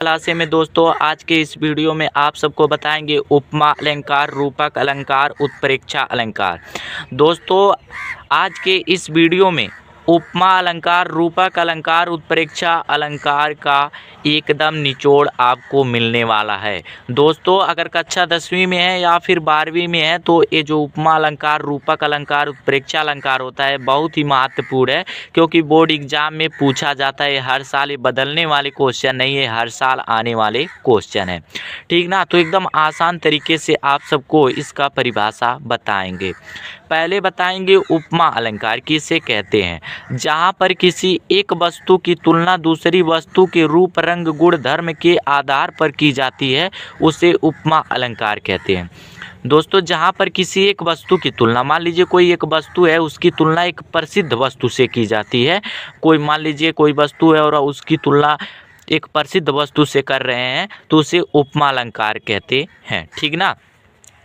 क्लासे में दोस्तों आज के इस वीडियो में आप सबको बताएंगे उपमा अलंकार, रूपक अलंकार, उत्प्रेक्षा अलंकार। दोस्तों आज के इस वीडियो में उपमा अलंकार, रूपक अलंकार, उत्प्रेक्षा अलंकार का एकदम निचोड़ आपको मिलने वाला है। दोस्तों अगर कक्षा 10वीं में है या फिर 12वीं में है तो ये जो उपमा अलंकार, रूपक अलंकार, उत्प्रेक्षा अलंकार होता है बहुत ही महत्वपूर्ण है, क्योंकि बोर्ड एग्जाम में पूछा जाता है। हर साल ये बदलने वाले क्वेश्चन नहीं है, हर साल आने वाले क्वेश्चन है, ठीक ना। तो एकदम आसान तरीके से आप सबको इसका परिभाषा बताएंगे। पहले बताएंगे उपमा अलंकार किसे कहते हैं। जहाँ पर किसी एक वस्तु की तुलना दूसरी वस्तु के रूप, रंग, गुण, धर्म के आधार पर की जाती है उसे उपमा अलंकार कहते हैं। दोस्तों जहाँ पर किसी एक वस्तु की तुलना, मान लीजिए कोई एक वस्तु है उसकी तुलना एक प्रसिद्ध वस्तु से की जाती है। कोई मान लीजिए कोई वस्तु है और उसकी तुलना एक प्रसिद्ध वस्तु से कर रहे हैं तो उसे उपमा अलंकार कहते हैं, ठीक ना।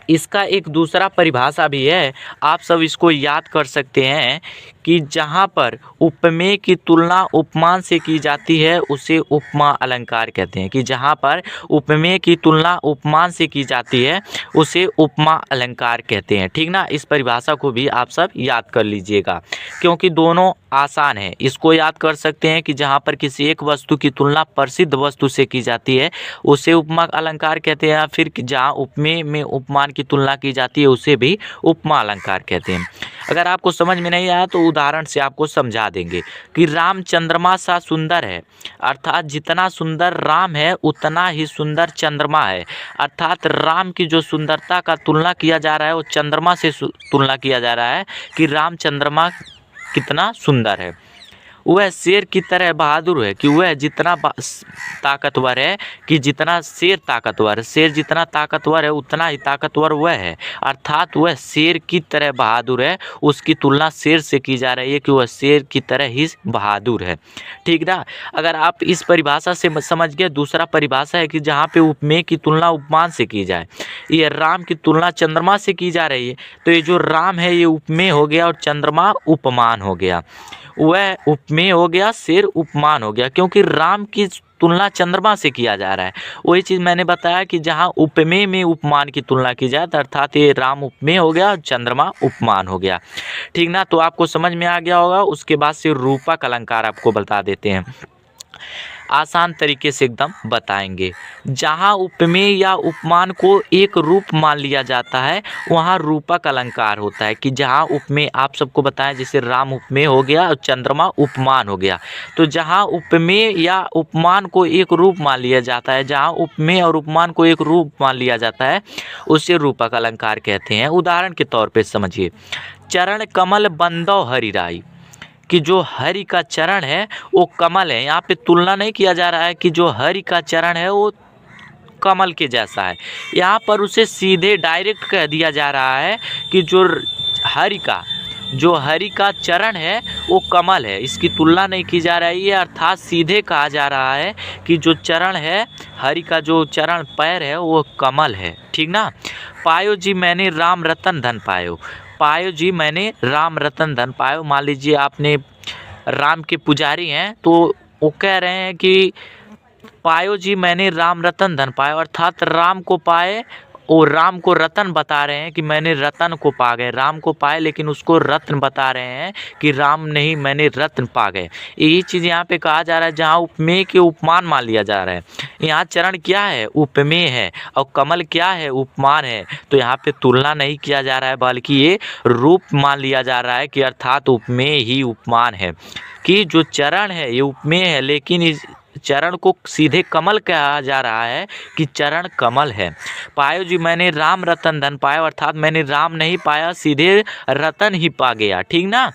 इसका एक दूसरा परिभाषा भी है, आप सब इसको याद कर सकते हैं कि जहाँ पर उपमेय की तुलना उपमान से की जाती है उसे उपमा अलंकार कहते हैं। कि जहाँ पर उपमेय की तुलना उपमान से की जाती है उसे उपमा अलंकार कहते हैं, ठीक ना। इस परिभाषा को भी आप सब याद कर लीजिएगा क्योंकि दोनों आसान है। इसको याद कर सकते हैं कि जहाँ पर किसी एक वस्तु की तुलना प्रसिद्ध वस्तु से की जाती है उसे उपमा अलंकार कहते हैं, या फिर जहाँ उपमेय में उपमान की तुलना की जाती है उसे भी उपमा अलंकार कहते हैं। अगर आपको समझ में नहीं आया तो उदाहरण से आपको समझा देंगे कि राम चंद्रमा सा सुंदर है, अर्थात जितना सुंदर राम है उतना ही सुंदर चंद्रमा है। अर्थात राम की जो सुंदरता का तुलना किया जा रहा है वो चंद्रमा से तुलना किया जा रहा है कि राम चंद्रमा कितना सुंदर है। वह शेर की तरह बहादुर है, कि वह जितना ताकतवर है, कि जितना शेर ताकतवर, शेर जितना ताकतवर है उतना ही ताकतवर वह है। अर्थात वह शेर की तरह बहादुर है, उसकी तुलना शेर से की जा रही है कि वह शेर की तरह ही बहादुर है, ठीक ना। अगर आप इस परिभाषा से समझ गए। दूसरा परिभाषा है कि जहाँ पे उपमेय की तुलना उपमान से की जाए। ये राम की तुलना चंद्रमा से की जा रही है तो ये जो राम है ये उपमेय हो गया और चंद्रमा उपमान हो गया। वह उपमेय हो गया, शेर उपमान हो गया, क्योंकि राम की तुलना चंद्रमा से किया जा रहा है। वही चीज़ मैंने बताया कि जहाँ उपमेय में उपमान की तुलना की जाए तो अर्थात ये राम उपमेय हो गया और चंद्रमा उपमान हो गया, ठीक ना। तो आपको समझ में आ गया होगा। उसके बाद से रूपक अलंकार आपको बता देते हैं, आसान तरीके से एकदम बताएंगे। जहाँ उपमेय या उपमान को एक रूप मान लिया जाता है वहाँ रूपक अलंकार होता है। कि जहाँ उपमेय आप सबको बताएं, जैसे राम उपमेय हो गया और चंद्रमा उपमान हो गया, तो जहाँ उपमेय या उपमान को एक रूप मान लिया जाता है, जहाँ उपमेय और उपमान को एक रूप मान लिया जाता है उसे रूपक अलंकार कहते हैं। उदाहरण के तौर पे समझिए, चरण कमल बंदो हरिराई, कि जो हरि का चरण है वो कमल है। यहाँ पे तुलना नहीं किया जा रहा है कि जो हरि का चरण है वो कमल के जैसा है, यहाँ पर उसे सीधे डायरेक्ट कह दिया जा रहा है कि जो हरि का चरण है वो कमल है। इसकी तुलना नहीं की जा रही है, अर्थात सीधे कहा जा रहा है कि जो चरण है, हरि का जो चरण पैर है वो कमल है, ठीक ना। पायो जी मैंने राम रतन धन पायो, पायो जी मैंने राम रतन धन पायो। मान लीजिए आपने राम के पुजारी हैं तो वो कह रहे हैं कि पायो जी मैंने राम रतन धन पायो, अर्थात राम को पाए और राम को रतन बता रहे हैं कि मैंने रतन को पा गए। राम को पाए लेकिन उसको रत्न बता रहे हैं कि राम नहीं मैंने रत्न पा गए। यही चीज़ यहाँ पे कहा जा रहा है जहाँ उपमेय के उपमान मान लिया जा रहा है। यहाँ चरण क्या है, उपमेय है, और कमल क्या है, उपमान है। तो यहाँ पे तुलना नहीं किया जा रहा है बल्कि ये रूप मान लिया जा रहा है कि अर्थात उपमेय ही उपमान है। कि जो चरण है ये उपमेय है लेकिन इस चरण को सीधे कमल कहा जा रहा है कि चरण कमल है। पायो जी मैंने राम रतन धन पाया, अर्थात मैंने राम नहीं पाया, सीधे रतन ही पा गया, ठीक ना।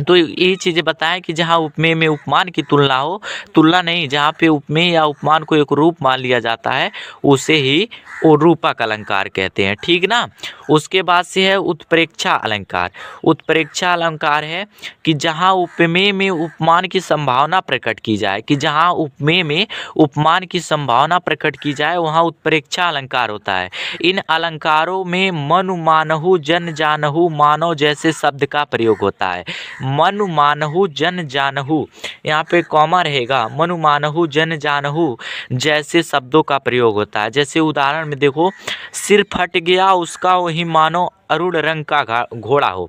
तो यही चीज़ें बताएं कि जहाँ उपमेय में उपमान की तुलना हो, तुलना नहीं, जहाँ पे उपमेय या उपमान को एक रूप मान लिया जाता है उसे ही वो रूपक अलंकार कहते हैं, ठीक ना। उसके बाद से है उत्प्रेक्षा अलंकार। उत्प्रेक्षा अलंकार है कि जहाँ उपमेय में उपमान की संभावना प्रकट की जाए। कि जहाँ उपमेय में उपमान की संभावना प्रकट की जाए वहाँ उत्प्रेक्षा अलंकार होता है। इन अलंकारों में मनु मानहु जन जानहु मानव जैसे शब्द का प्रयोग होता है। मनु मानहु जन जानहु, यहाँ पे कॉमा रहेगा, मनु मानहु जन जानहु जैसे शब्दों का प्रयोग होता है। जैसे उदाहरण में देखो, सिर फट गया उसका वही मानो अरुण रंग का घोड़ा हो।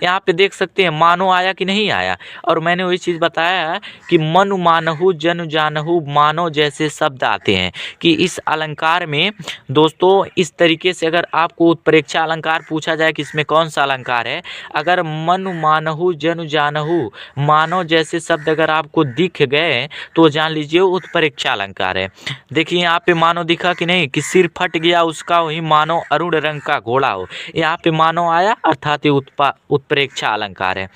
यहाँ पे देख सकते हैं मानो आया कि नहीं आया। और मैंने वही चीज़ बताया है कि मनु मानहु जन जानहु मानो जैसे शब्द आते हैं कि इस अलंकार में दोस्तों इस तरीके से अगर आपको उत्प्रेक्षा अलंकार पूछा जाए कि इसमें कौन सा अलंकार है, अगर मनु मानहु जन जानहु मानो जैसे शब्द अगर आपको दिख गए तो जान लीजिए उत्प्रेक्षा अलंकार है। देखिए यहाँ पे मानो दिखा कि नहीं, कि सिर फट गया उसका वही मानो अरुण रंग का घोड़ा हो। यहाँ पे मानो आया अर्थात ये उत्प्रेक्षा अलंकार है।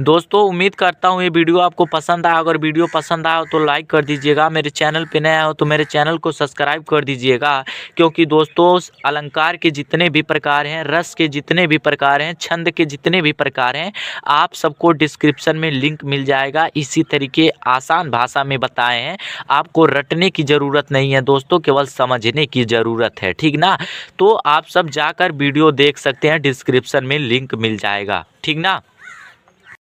दोस्तों उम्मीद करता हूँ ये वीडियो आपको पसंद आया। अगर वीडियो पसंद आया तो लाइक कर दीजिएगा, मेरे चैनल पे नया हो तो मेरे चैनल को सब्सक्राइब कर दीजिएगा। क्योंकि दोस्तों अलंकार के जितने भी प्रकार हैं, रस के जितने भी प्रकार हैं, छंद के जितने भी प्रकार हैं, आप सबको डिस्क्रिप्शन में लिंक मिल जाएगा। इसी तरीके आसान भाषा में बताए हैं, आपको रटने की ज़रूरत नहीं है दोस्तों, केवल समझने की ज़रूरत है, ठीक ना। तो आप सब जाकर वीडियो देख सकते हैं, डिस्क्रिप्शन में लिंक मिल जाएगा, ठीक ना।